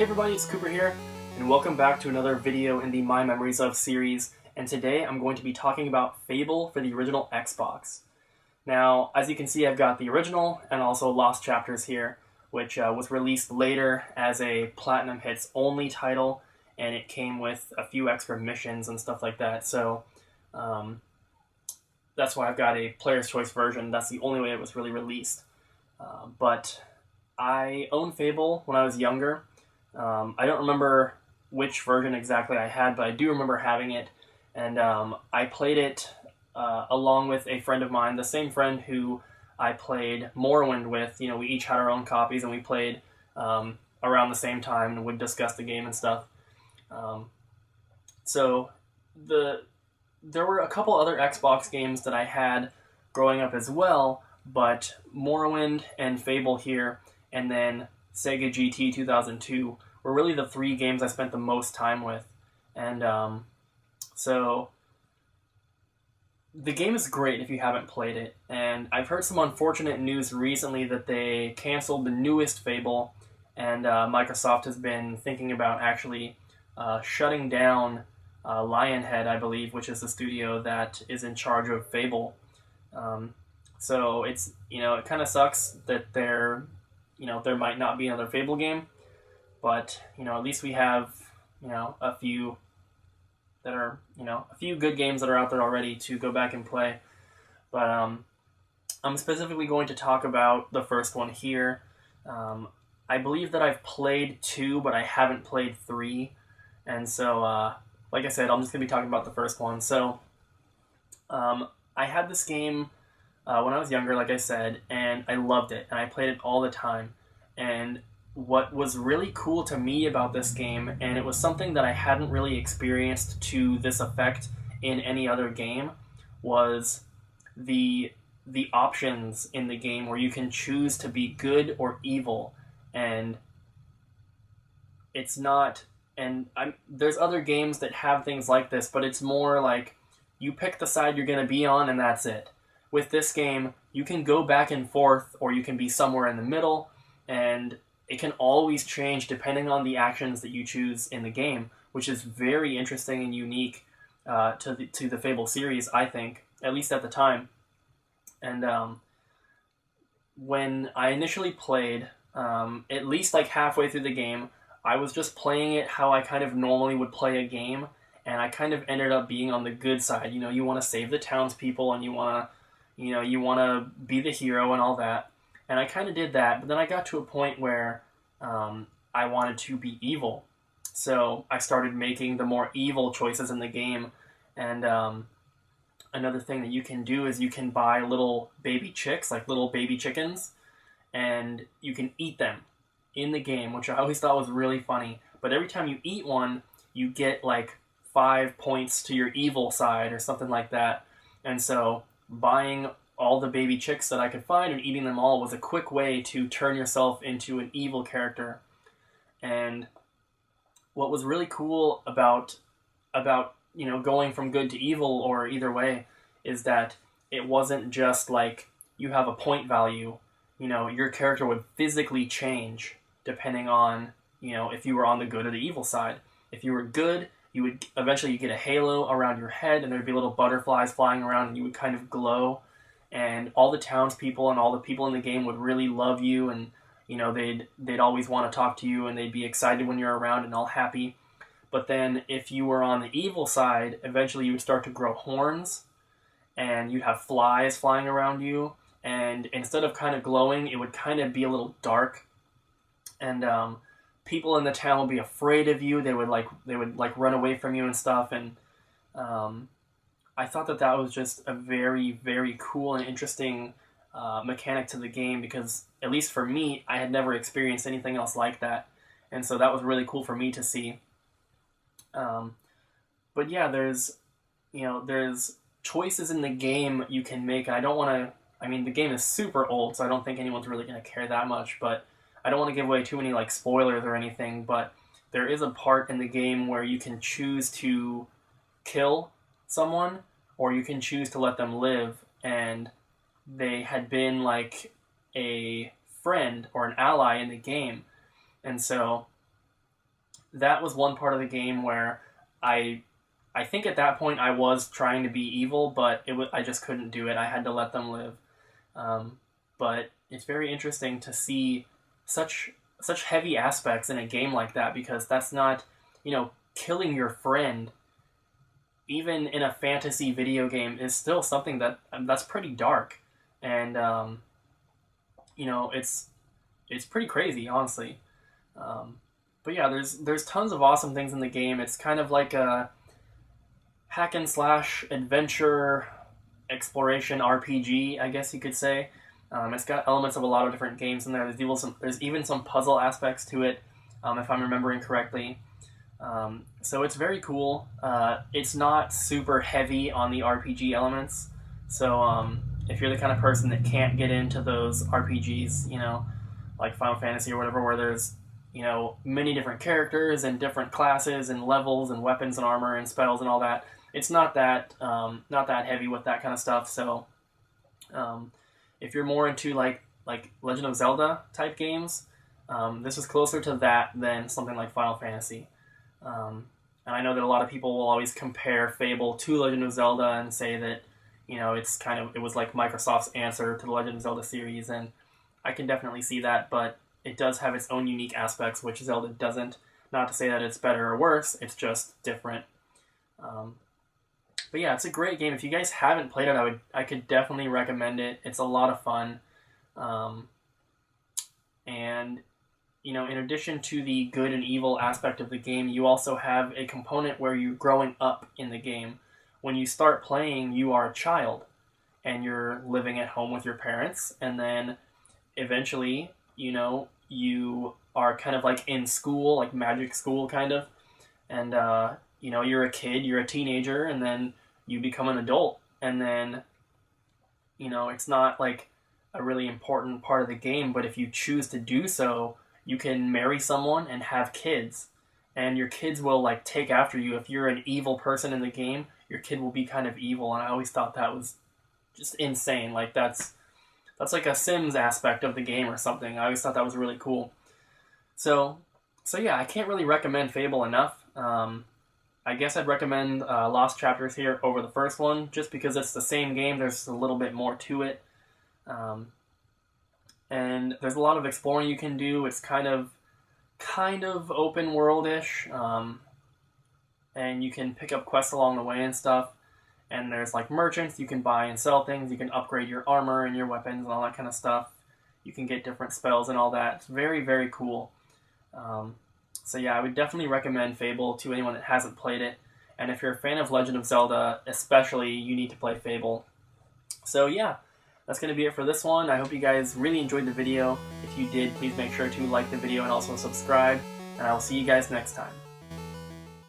Hey everybody, it's Cooper here, and welcome back to another video in the My Memories Of series, and today I'm going to be talking about Fable for the original Xbox. Now, as you can see, I've got the original and also Lost Chapters here, which was released later as a Platinum Hits only title, and it came with a few extra missions and stuff like that, so that's why I've got a Player's Choice version. That's the only way it was really released. But I owned Fable when I was younger. I don't remember which version exactly I had, but I do remember having it, and I played it along with a friend of mine, the same friend who I played Morrowind with. You know, we each had our own copies, and we played around the same time and would discuss the game and stuff. So there were a couple other Xbox games that I had growing up as well, but Morrowind and Fable here, and then Sega GT 2002 were really the three games I spent the most time with. And so the game is great if you haven't played it. And I've heard some unfortunate news recently that they canceled the newest Fable, and Microsoft has been thinking about actually shutting down Lionhead, I believe, which is the studio that is in charge of Fable. So it's, it kind of sucks that there might not be another Fable game, but, at least we have, a few that are, a few good games that are out there already to go back and play. But I'm specifically going to talk about the first one here. I believe that I've played 2, but I haven't played 3, and so, like I said, I'm just going to be talking about the first one. So, I had this game when I was younger, like I said, and I loved it, and I played it all the time. And what was really cool to me about this game, and it was something that I hadn't really experienced to this effect in any other game, was the options in the game where you can choose to be good or evil. And it's not, and there's other games that have things like this, but it's more like you pick the side you're going to be on and that's it. With this game, you can go back and forth, or you can be somewhere in the middle, and it can always change depending on the actions that you choose in the game, which is very interesting and unique to the Fable series, I think, at least at the time. And when I initially played, at least like halfway through the game, I was just playing it how I kind of normally would play a game, and I kind of ended up being on the good side. You want to save the townspeople, and you want to be the hero and all that. And I kind of did that, but then I got to a point where I wanted to be evil. So I started making the more evil choices in the game. And another thing that you can do is you can buy little baby chicks, like little baby chickens, and you can eat them in the game, which I always thought was really funny. But every time you eat one, you get like 5 points to your evil side or something like that. And so buying all the baby chicks that I could find and eating them all was a quick way to turn yourself into an evil character. And what was really cool about going from good to evil, or either way, is that it wasn't just like you have a point value. Your character would physically change depending on, if you were on the good or the evil side. If you were good, you would eventually get a halo around your head, and there'd be little butterflies flying around, and you would kind of glow. And all the townspeople and all the people in the game would really love you, and they'd always want to talk to you, and they'd be excited when you're around and all happy. But then if you were on the evil side, eventually you would start to grow horns, and you'd have flies flying around you, and instead of kind of glowing, it would kind of be a little dark, and people in the town would be afraid of you. They would run away from you and stuff. And I thought that was just a very, very cool and interesting mechanic to the game, because at least for me, I had never experienced anything else like that, and so that was really cool for me to see. But yeah, there's choices in the game you can make, and I don't want to. I mean, the game is super old, so I don't think anyone's really going to care that much. But I don't want to give away too many spoilers or anything. But there is a part in the game where you can choose to kill someone, or you can choose to let them live, and they had been like a friend or an ally in the game. And so that was one part of the game where I I think at that point I was trying to be evil, but I just couldn't do it. I had to let them live. But it's very interesting to see such such heavy aspects in a game like that, because that's not, killing your friend, even in a fantasy video game, is still something that's pretty dark, and it's pretty crazy, honestly. But yeah, there's tons of awesome things in the game. It's kind of like a hack and slash adventure exploration RPG, I guess you could say. It's got elements of a lot of different games in there. There's even some puzzle aspects to it, if I'm remembering correctly. So it's very cool. It's not super heavy on the RPG elements. So if you're the kind of person that can't get into those RPGs, like Final Fantasy or whatever, where there's many different characters and different classes and levels and weapons and armor and spells and all that, it's not that heavy with that kind of stuff. So if you're more into like Legend of Zelda type games, this is closer to that than something like Final Fantasy. And I know that a lot of people will always compare Fable to Legend of Zelda and say that it was like Microsoft's answer to the Legend of Zelda series, and I can definitely see that, but it does have its own unique aspects, which Zelda doesn't. Not to say that it's better or worse, it's just different. But yeah, it's a great game. If you guys haven't played it, I could definitely recommend it. It's a lot of fun. And in addition to the good and evil aspect of the game, you also have a component where you're growing up in the game. When you start playing, you are a child, and you're living at home with your parents, and then eventually, you are kind of like in school, like magic school kind of, and you're a kid, you're a teenager, and then you become an adult, and then it's not like a really important part of the game, but if you choose to do so, you can marry someone and have kids, and your kids will like take after you. If you're an evil person in the game, your kid will be kind of evil, and I always thought that was just insane. Like that's like a Sims aspect of the game or something. I always thought that was really cool. So yeah, I can't really recommend Fable enough. I guess I'd recommend Lost Chapters here over the first one, just because it's the same game. There's a little bit more to it. And there's a lot of exploring you can do. It's kind of open world-ish. And you can pick up quests along the way and stuff. And there's like merchants, you can buy and sell things, you can upgrade your armor and your weapons and all that kind of stuff. You can get different spells and all that. It's very, very cool. So yeah, I would definitely recommend Fable to anyone that hasn't played it. And if you're a fan of Legend of Zelda, especially, you need to play Fable. So yeah, that's going to be it for this one. I hope you guys really enjoyed the video. If you did, please make sure to like the video and also subscribe. And I will see you guys next time.